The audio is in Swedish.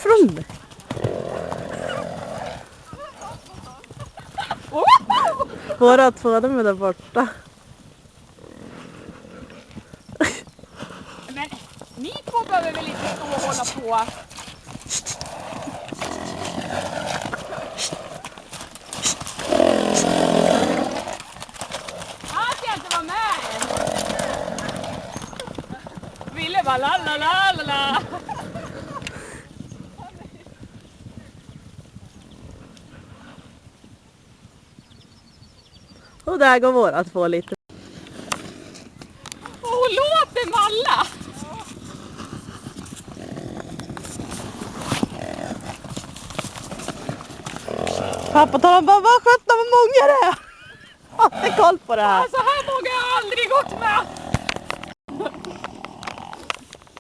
ifrån mig. Våra två, de är där borta. Men ni två behöver väl inte stå och hålla på? Att jag inte var med! Ville bara la la la la la. Och där går våra två lite. Och hon låter malla! Pappa talar bara, vad skönt vad många det är! Har inte koll på det här. Så här många har jag aldrig gått med!